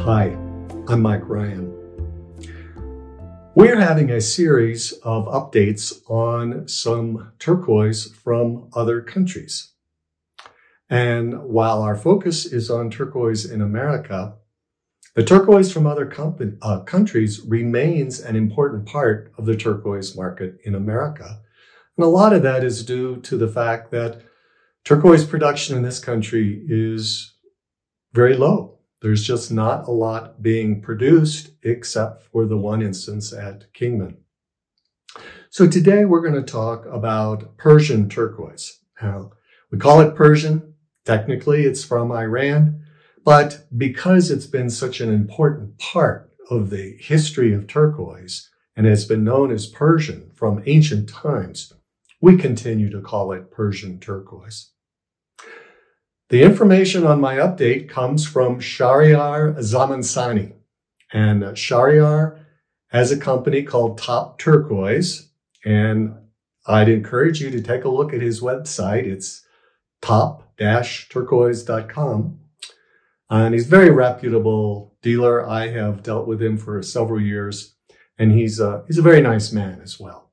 Hi, I'm Mike Ryan. We're having a series of updates on some turquoise from other countries. And while our focus is on turquoise in America, the turquoise from other countries remains an important part of the turquoise market in America. And a lot of that is due to the fact that turquoise production in this country is very low. There's just not a lot being produced except for the one instance at Kingman. So today we're going to talk about Persian turquoise. Now, we call it Persian. Technically, it's from Iran, but because it's been such an important part of the history of turquoise and has been known as Persian from ancient times, we continue to call it Persian turquoise. The information on my update comes from Shahryar Zamansani. And Shahryar has a company called Top Turquoise. And I'd encourage you to take a look at his website. It's top-turquoise.com. And he's a very reputable dealer. I have dealt with him for several years. And he's a very nice man as well.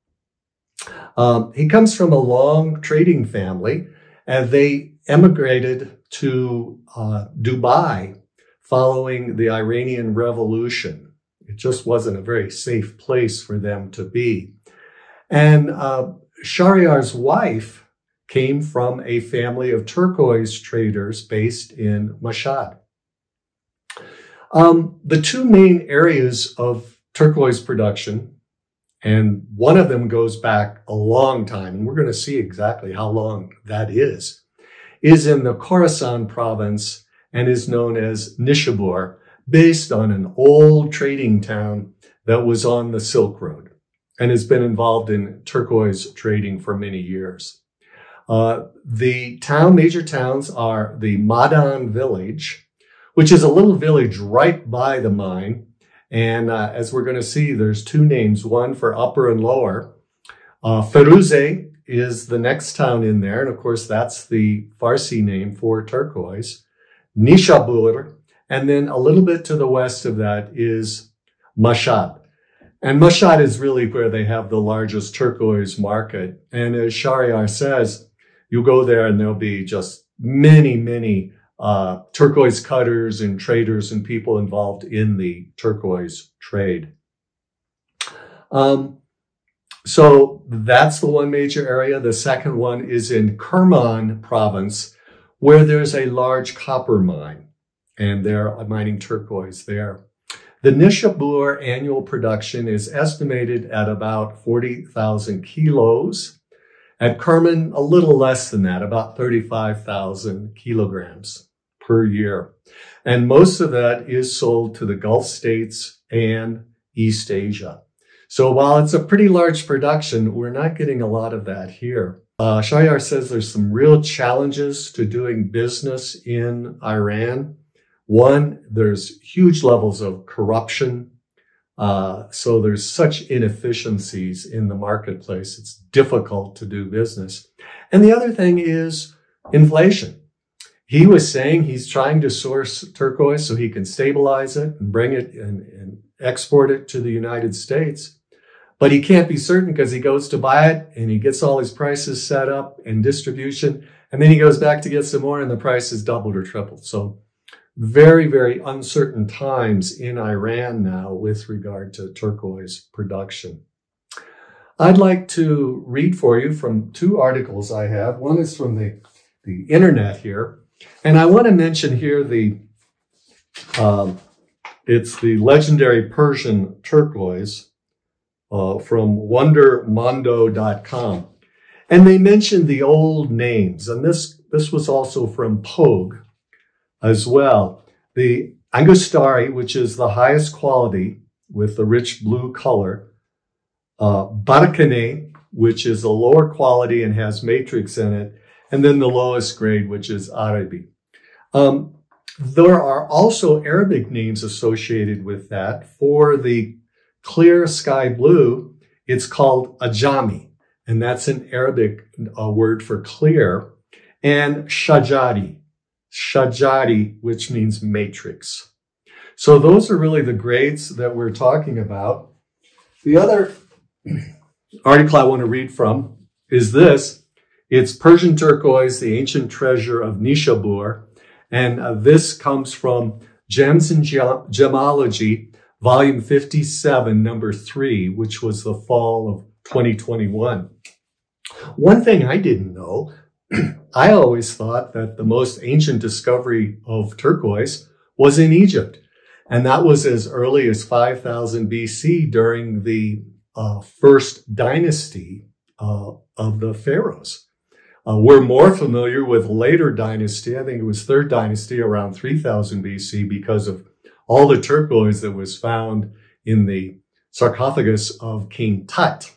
He comes from a long trading family, and they emigrated to Dubai following the Iranian Revolution. It just wasn't a very safe place for them to be. And Shahryar's wife came from a family of turquoise traders based in Mashhad. The two main areas of turquoise production, and one of them goes back a long time, and we're going to see exactly how long that is in the Khorasan province and is known as Nishabur, based on an old trading town that was on the Silk Road and has been involved in turquoise trading for many years. The major towns are the Madan village, which is a little village right by the mine. And as we're going to see, there's two names, one for upper and lower. Feruze is the next town in there. And of course, that's the Farsi name for turquoise. Nishabur. And then a little bit to the west of that is Mashhad. And Mashhad is really where they have the largest turquoise market. And as Shahryar says, you go there and there'll be just many turquoise cutters and traders and people involved in the turquoise trade. So that's the one major area. The second one is in Kerman province, where there's a large copper mine, and they're mining turquoise there. The Nishabur annual production is estimated at about 40,000 kilos. At Kerman, a little less than that, about 35,000 kilograms per year. And most of that is sold to the Gulf states and East Asia. So while it's a pretty large production, we're not getting a lot of that here. Shahryar says there's some real challenges to doing business in Iran. One, there's huge levels of corruption. So there's such inefficiencies in the marketplace. It's difficult to do business. And the other thing is inflation. He was saying he's trying to source turquoise so he can stabilize it and bring it and export it to the United States. But he can't be certain because he goes to buy it and he gets all his prices set up and distribution. And then he goes back to get some more and the price is doubled or tripled. So very uncertain times in Iran now with regard to turquoise production. I'd like to read for you from two articles I have. One is from the internet here. And I want to mention here it's the legendary Persian turquoise from wondermondo.com. And they mentioned the old names. And this was also from Pogue as well. The Angustari, which is the highest quality with the rich blue color. Barakane, which is a lower quality and has matrix in it. And then the lowest grade, which is Arabi. There are also Arabic names associated with that. For the clear sky blue, it's called Ajami, and that's an Arabic word for clear. And Shajari, which means matrix. So those are really the grades that we're talking about. The other article I want to read from is this. It's Persian Turquoise, the Ancient Treasure of Nishabur. And this comes from Gems in Gemology, volume 57, number 3, which was the fall of 2021. One thing I didn't know, I always thought that the most ancient discovery of turquoise was in Egypt. And that was as early as 5000 BC during the first dynasty of the pharaohs. We're more familiar with later dynasty. I think it was third dynasty around 3000 BC because of all the turquoise that was found in the sarcophagus of King Tut.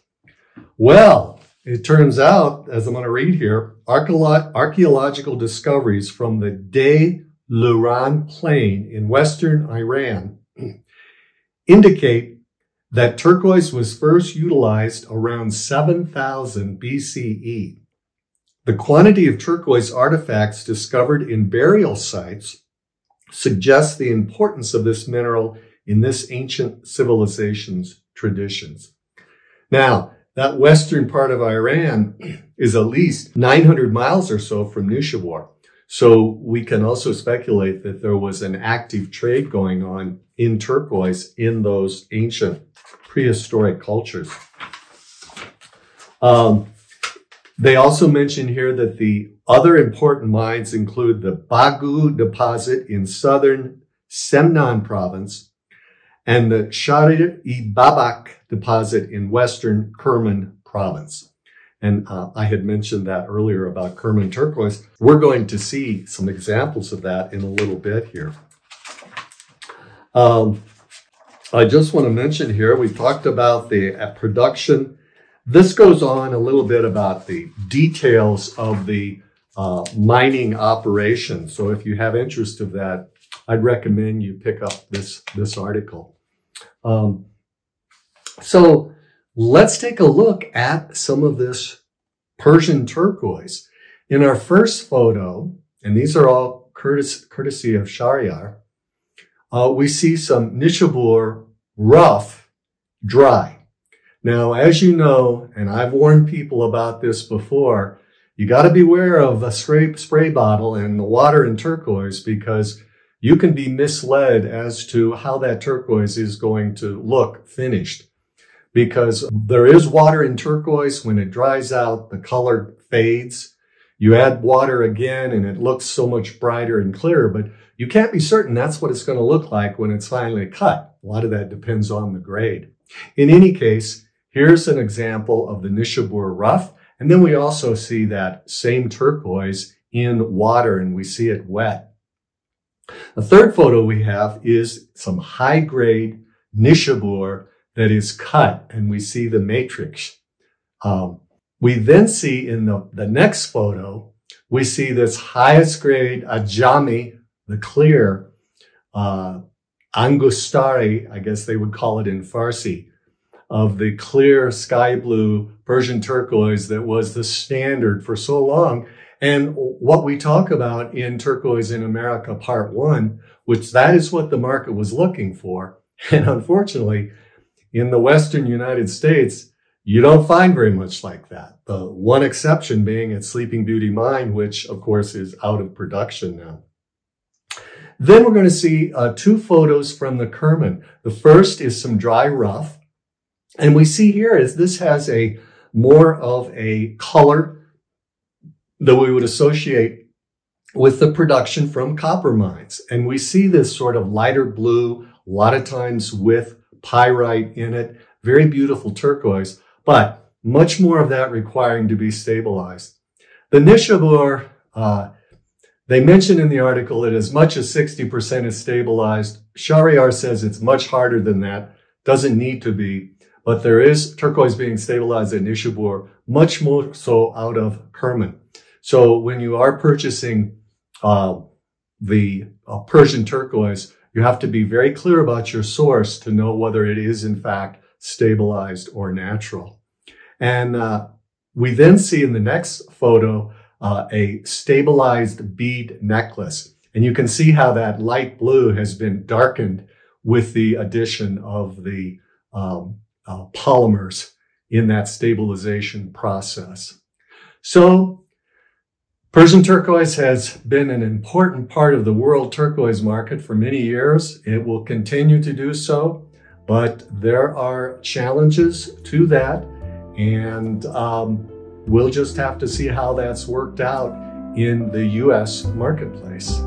Well, it turns out, as I'm going to read here, archaeological discoveries from the De-Luran Plain in western Iran indicate that turquoise was first utilized around 7000 BCE. The quantity of turquoise artifacts discovered in burial sites suggests the importance of this mineral in this ancient civilization's traditions. Now, that western part of Iran is at least 900 miles or so from Nishabur. So we can also speculate that there was an active trade going on in turquoise in those ancient prehistoric cultures. They also mention here that the other important mines include the Bagu deposit in southern Semnan province and the Shari-e-Babak deposit in western Kerman province. And I had mentioned that earlier about Kerman turquoise. We're going to see some examples of that in a little bit here. I just want to mention here, we talked about the production. This goes on a little bit about the details of the mining operation. So if you have interest of that, I'd recommend you pick up this article. So let's take a look at some of this Persian turquoise. In our first photo, and these are all courtesy of Shahryar, we see some Nishabur rough, dry. Now, as you know, and I've warned people about this before, you got to beware of a spray bottle and the water in turquoise because you can be misled as to how that turquoise is going to look finished. Because there is water in turquoise. When it dries out, the color fades. You add water again and it looks so much brighter and clearer, but you can't be certain that's what it's going to look like when it's finally cut. A lot of that depends on the grade. In any case, here's an example of the Nishabur rough. And then we also see that same turquoise in water and we see it wet. The third photo we have is some high-grade Nishabur that is cut and we see the matrix. We then see in the next photo, we see this highest grade Ajami, the clear, Angustari, I guess they would call it in Farsi, of the clear sky blue Persian turquoise that was the standard for so long. And what we talk about in Turquoise in America Part 1, which that is what the market was looking for. And unfortunately, in the Western United States, you don't find very much like that. The one exception being at Sleeping Beauty Mine, which of course is out of production now. Then we're going to see two photos from the Kerman. The first is some dry rough. And we see here is this has a more of a color that we would associate with the production from copper mines. And we see this sort of lighter blue, a lot of times with pyrite in it, very beautiful turquoise, but much more of that requiring to be stabilized. The Nishabur, they mention in the article that as much as 60% is stabilized. Shahryar says it's much harder than that, doesn't need to be, but there is turquoise being stabilized at Nishabur, much more so out of Kerman. So when you are purchasing the Persian turquoise, you have to be very clear about your source to know whether it is in fact stabilized or natural. And we then see in the next photo a stabilized bead necklace. And you can see how that light blue has been darkened with the addition of the polymers in that stabilization process. So Persian turquoise has been an important part of the world turquoise market for many years. It will continue to do so, but there are challenges to that, and we'll just have to see how that's worked out in the U.S. marketplace.